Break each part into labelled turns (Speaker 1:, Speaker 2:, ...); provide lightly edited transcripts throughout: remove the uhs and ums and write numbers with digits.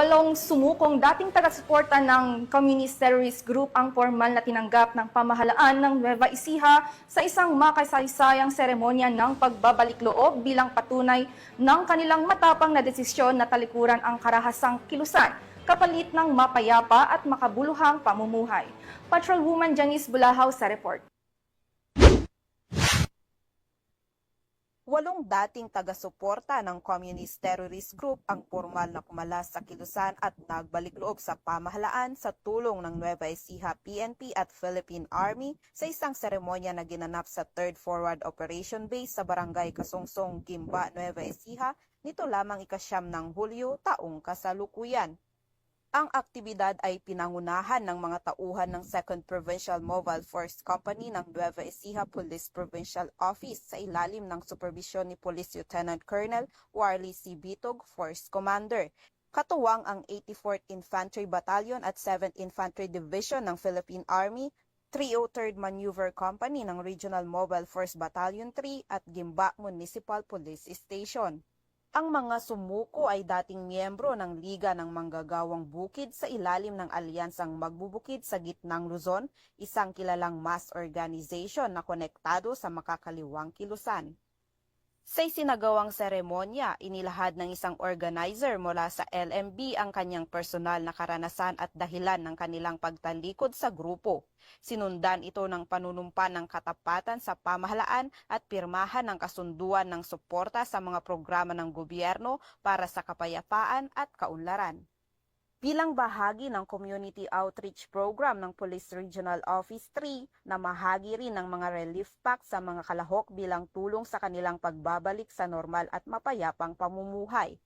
Speaker 1: Walong sumukong dating taga-suporta ng Communist Terrorist Group ang formal na tinanggap ng pamahalaan ng Nueva Ecija sa isang makasaysayang seremonya ng pagbabalik loob bilang patunay ng kanilang matapang na desisyon na talikuran ang karahasang kilusan kapalit ng mapayapa at makabuluhang pamumuhay. Patrolwoman Janice Bulahaw sa report.
Speaker 2: Walong dating taga-suporta ng Communist Terrorist Group ang formal na kumalas sa kilusan at nagbalik loob sa pamahalaan sa tulong ng Nueva Ecija PNP at Philippine Army sa isang seremonya na ginanap sa 3rd Forward Operation Base sa Barangay Kasungsong, Gimba, Nueva Ecija nito lamang ika-9 ng Hulyo taong kasalukuyan. Ang aktibidad ay pinangunahan ng mga tauhan ng 2nd Provincial Mobile Force Company ng Nueva Ecija Police Provincial Office sa ilalim ng superbisyon ni Police Lieutenant Colonel Warley C. Bitog, Force Commander. Katuwang ang 84th Infantry Battalion at 7th Infantry Division ng Philippine Army, 303rd Maneuver Company ng Regional Mobile Force Battalion 3 at Gimba Municipal Police Station. Ang mga sumuko ay dating miyembro ng Liga ng Manggagawang Bukid sa ilalim ng Alyansang Magbubukid sa Gitnang Luzon, isang kilalang mass organization na konektado sa makakaliwang kilusan. Sa isinagawang seremonya, inilahad ng isang organizer mula sa LMB ang kanyang personal na karanasan at dahilan ng kanilang pagtalikod sa grupo. Sinundan ito ng panunumpa ng katapatan sa pamahalaan at pirmahan ng kasunduan ng suporta sa mga programa ng gobyerno para sa kapayapaan at kaunlaran. Bilang bahagi ng Community Outreach Program ng Police Regional Office 3 na mahagi rin ng mga relief pack sa mga kalahok bilang tulong sa kanilang pagbabalik sa normal at mapayapang pamumuhay.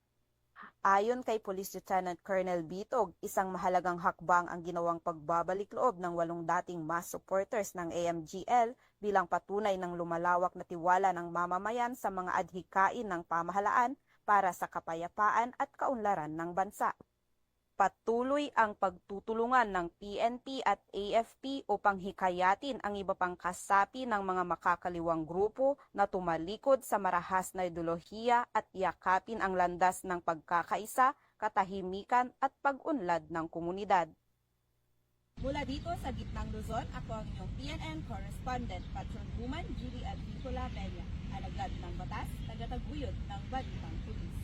Speaker 2: Ayon kay Police Lieutenant Colonel Bitog, isang mahalagang hakbang ang ginawang pagbabalik loob ng 8 dating mass supporters ng AMGL bilang patunay ng lumalawak na tiwala ng mamamayan sa mga adhikain ng pamahalaan para sa kapayapaan at kaunlaran ng bansa. Patuloy ang pagtutulungan ng PNP at AFP upang hikayatin ang iba pang kasapi ng mga makakaliwang grupo na tumalikod sa marahas na ideolohiya at yakapin ang landas ng pagkakaisa, katahimikan at pag-unlad ng komunidad.
Speaker 3: Mula dito sa Gitnang Luzon, ako ang inyong PNN correspondent, Patrolwoman Julie Advicola Peña, alagad ng batas, tagataguyod ng Balitang Pulis.